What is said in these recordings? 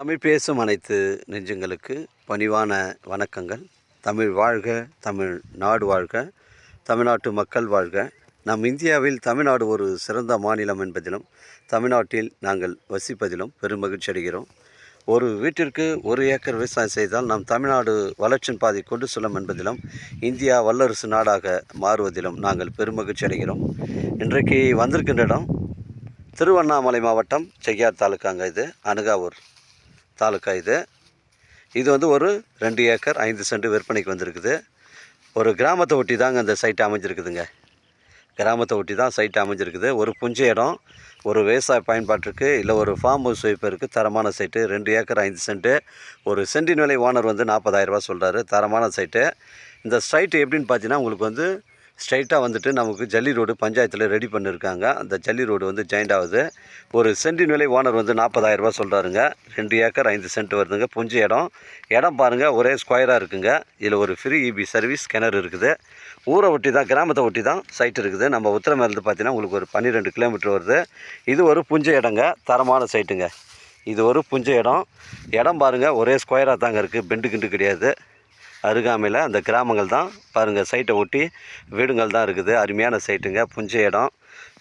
தமிழ் பேசும் அனைத்து நெஞ்சங்களுக்கு பணிவான வணக்கங்கள். தமிழ் வாழ்க, தமிழ் நாடு வாழ்க, தமிழ்நாட்டு மக்கள் வாழ்க. நம் இந்தியாவில் தமிழ்நாடு ஒரு சிறந்த மாநிலம் என்பதிலும் தமிழ்நாட்டில் நாங்கள் வசிப்பதிலும் பெருமகிழ்ச்சி அடைகிறோம். ஒரு வீட்டிற்கு 1 ஏக்கர் விவசாயம் செய்தால் நம் தமிழ்நாடு வளர்ச்சியின் பாதை கொண்டு செல்லும் என்பதிலும் இந்தியா வல்லரசு நாடாக மாறுவதிலும் நாங்கள் பெருமகிழ்ச்சி அடைகிறோம். இன்றைக்கு வந்திருக்கின்ற இடம் திருவண்ணாமலை மாவட்டம் செய்யார் தாலுக்காங்க. இது அனுகாவூர் தாலுக்கா. இது வந்து ஒரு 2 ஏக்கர் 5 சென்ட் விற்பனைக்கு வந்திருக்குது. ஒரு கிராமத்தை ஒட்டி தாங்க அந்த சைட்டு அமைஞ்சிருக்குதுங்க. கிராமத்தை ஒட்டி தான் சைட்டு அமைஞ்சிருக்குது. ஒரு புஞ்ச இடம், ஒரு விவசாய பயன்பாட்டிற்கு இல்லை ஒரு ஃபார்ம் ஹவுஸ் வைப்பதற்கு தரமான சைட்டு. 2 acre 5 cent. ஒரு சென்டின் விலை ஓனர் வந்து 40,000 சொல்கிறாரு. தரமான சைட்டு. இந்த சைட்டு எப்படின்னு பார்த்தீங்கன்னா உங்களுக்கு வந்து ஸ்ட்ரைட்டாக வந்துட்டு நமக்கு ஜல்லி ரோடு பஞ்சாயத்தில் ரெடி பண்ணியிருக்காங்க. அந்த ஜல்லி ரோடு வந்து ஜாயிண்ட் ஆகுது. ஒரு சென்டின் விலை ஓனர் வந்து 40,000 சொல்கிறாருங்க. 2 ஏக்கர் 5 சென்ட் வருதுங்க. புஞ்ச இடம் பாருங்கள், ஒரே ஸ்கொயராக இருக்குங்க. இதில் ஒரு ஃப்ரீ இபி சர்வீஸ் கிணறு இருக்குது. ஊரை ஒட்டி தான், கிராமத்தை ஒட்டி தான் சைட் இருக்குது. நம்ம உத்திரமேருந்து பார்த்தீங்கன்னா உங்களுக்கு ஒரு 12 கிலோமீட்டர் வருது. இது ஒரு புஞ்ச இடங்க, தரமான சைட்டுங்க. இது ஒரு புஞ்ச இடம் பாருங்கள், ஒரே ஸ்கொயராக தாங்க இருக்குது. பெண்டு கிண்டு கிடையாது. அருகாமையில் அந்த கிராமங்கள் தான் பாருங்கள், சைட்டை ஒட்டி வீடுங்கள் தான் இருக்குது. அருமையான சைட்டுங்க, புஞ்ச இடம்.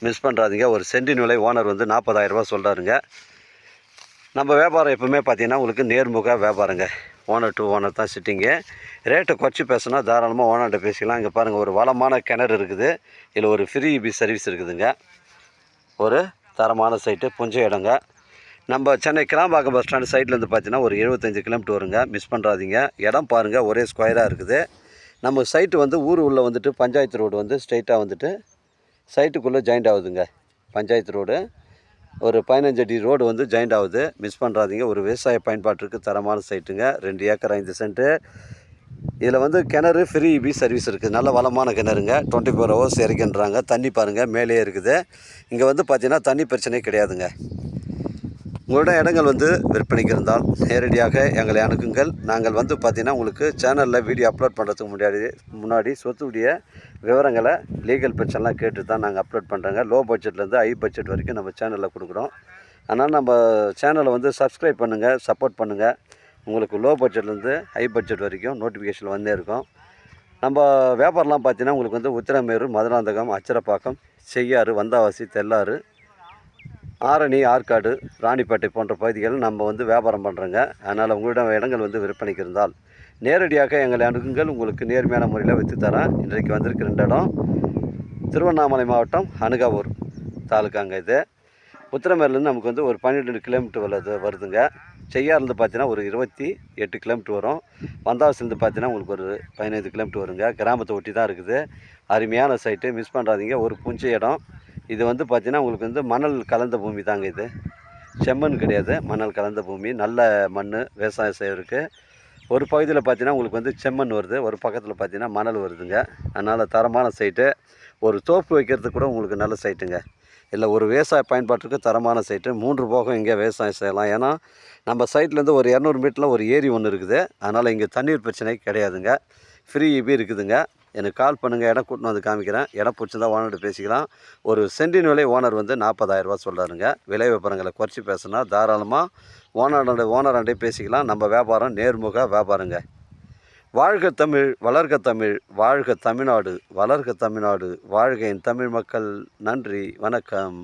மிஸ் பண்ணுறாதீங்க. ஒரு சென்டின் விலை ஓனர் வந்து 40,000 சொல்கிறாருங்க. நம்ம வியாபாரம் எப்பவுமே பார்த்திங்கன்னா உங்களுக்கு நேர்முக வியாபாரங்க. ஓனர் டு ஓனர் தான் சிட்டிங்கு. ரேட்டை குறைச்சி பேசினா தாராளமாக ஓனர்கிட்ட பேசிக்கலாம். இங்கே பாருங்கள், ஒரு வளமான கிணறு இருக்குது. இதில் ஒரு ஃப்ரீ இபி சர்வீஸ் இருக்குதுங்க. ஒரு தரமான சைட்டு, புஞ்ச இடங்க. நம்ம சென்னை கிளாம்பாக்கம் பஸ் ஸ்டாண்டு சைட்லேருந்து பார்த்தீங்கன்னா ஒரு 75 கிலோமீட்டர் வருங்க. மிஸ் பண்ணுறாதீங்க. இடம் பாருங்கள், ஒரே ஸ்கொயராக இருக்குது. நம்ம சைட்டு வந்து ஊர் உள்ளே வந்துட்டு பஞ்சாயத்து ரோடு வந்து ஸ்ட்ரைட்டாக வந்துட்டு சைட்டுக்குள்ளே ஜாயிண்ட் ஆகுதுங்க. பஞ்சாயத்து ரோடு ஒரு 15 அடி ரோடு வந்து ஜாயிண்ட் ஆகுது. மிஸ் பண்ணுறாதீங்க. ஒரு விவசாய பயன்பாட்டிற்கு தரமான சைட்டுங்க. 2 ஏக்கர் 5 சென்ட்டு. இதில் வந்து கிணறு ஃப்ரீ இபி சர்வீஸ் இருக்குது. நல்ல வளமான கிணறுங்க. 24 ஹவர்ஸ் இறக்கின்றாங்க. தண்ணி பாருங்கள் மேலே இருக்குது. இங்கே வந்து பார்த்திங்கன்னா தண்ணி பிரச்சனை கிடையாதுங்க. உங்களிடம் இடங்கள் வந்து விற்பனைக்கு இருந்தால் நேரடியாக எங்களை அணுகுங்கள். நாங்கள் வந்து பார்த்திங்கன்னா உங்களுக்கு சேனலில் வீடியோ அப்லோட் பண்ணுறதுக்கு முன்னாடி சொத்துடைய விவரங்களை லீகல் பிரச்சனைலாம் கேட்டு தான் நாங்கள் அப்லோட் பண்ணுறோங்க. லோ பட்ஜெட்லேருந்து ஹை பட்ஜெட் வரைக்கும் நம்ம சேனலில் கொடுக்குறோம். அதனால் நம்ம சேனலை வந்து சப்ஸ்கிரைப் பண்ணுங்கள், சப்போர்ட் பண்ணுங்கள். உங்களுக்கு லோ பட்ஜெட்லேருந்து ஹை பட்ஜெட் வரைக்கும் நோட்டிஃபிகேஷன் வந்தே இருக்கும். நம்ம வியாபாரம்லாம் பார்த்திங்கன்னா உங்களுக்கு வந்து உத்திரமேரூர், மதுராந்தகம், அச்சரப்பாக்கம், செய்யாறு, வந்தாவாசி, தெல்லாறு, ஆரணி, ஆற்காடு, ராணிப்பேட்டை போன்ற பகுதிகள் நம்ம வந்து வியாபாரம் பண்ணுறோங்க. அதனால் உங்களிடம் இடங்கள் வந்து விற்பனைக்கு இருந்தால் நேரடியாக எங்களை அணுகுங்கள். உங்களுக்கு நேர்மையான முறையில் விற்று தரேன். இன்றைக்கு வந்திருக்கிற இடம் திருவண்ணாமலை மாவட்டம் அனுகாவூர் தாலுக்காங்க. இது உத்திரமேர்லேருந்து நமக்கு வந்து ஒரு 12 கிலோமீட்டர் வருதுங்க. செய்யாறுலேருந்து பார்த்தீங்கன்னா ஒரு 28 கிலோமீட்டர் வரும். வந்தாவசிலேருந்து பார்த்தீங்கன்னா உங்களுக்கு ஒரு 15 கிலோமீட்டர் வருங்க. கிராமத்தை ஒட்டி தான் இருக்குது. அருமையான சைட்டு, மிஸ் பண்ணுறாதீங்க. ஒரு புஞ்ச இடம். இது வந்து பார்த்திங்கன்னா உங்களுக்கு வந்து மணல் கலந்த பூமி தாங்க. இது செம்மண் கிடையாது, மணல் கலந்த பூமி. நல்ல மண் விவசாயம் செய்யறதுக்கு. ஒரு பகுதியில் பார்த்திங்கன்னா உங்களுக்கு வந்து செம்மண் வருது, ஒரு பக்கத்தில் பார்த்திங்கன்னா மணல் வருதுங்க. அதனால் தரமான சைட்டு. ஒரு தோப்பு வைக்கிறதுக்கு கூட உங்களுக்கு நல்ல சைட்டுங்க. இல்லை ஒரு விவசாய பயன்பாட்டுக்கு தரமான சைட்டு. 3 போகம் இங்கே விவசாயம் செய்யலாம். ஏன்னா நம்ம சைட்லேருந்து ஒரு 200 மீட்டரில் ஒரு ஏரி ஒன்று இருக்குது. அதனால் இங்கே தண்ணீர் பிரச்சனை கிடையாதுங்க. ஃப்ரீ இபி இருக்குதுங்க. எனக்கு கால் பண்ணுங்கள், இடம் கூட்டின்னு வந்து காமிக்கிறேன். இடம் பிடிச்சிருந்தா ஓனர்கிட்ட பேசிக்கலாம். ஒரு சென்டின் விலை ஓனர் வந்து 40,000 சொல்கிறாருங்க. விலை விவரங்களை குறைச்சி பேசுனா தாராளமாக ஓனராண்டே பேசிக்கலாம். நம்ம வியாபாரம் நேர்முக வியாபாரங்க. வாழ்க தமிழ், வளர்க தமிழ், வாழ்க தமிழ்நாடு, வளர்க தமிழ்நாடு, வாழ்க என் தமிழ் மக்கள். நன்றி, வணக்கம்.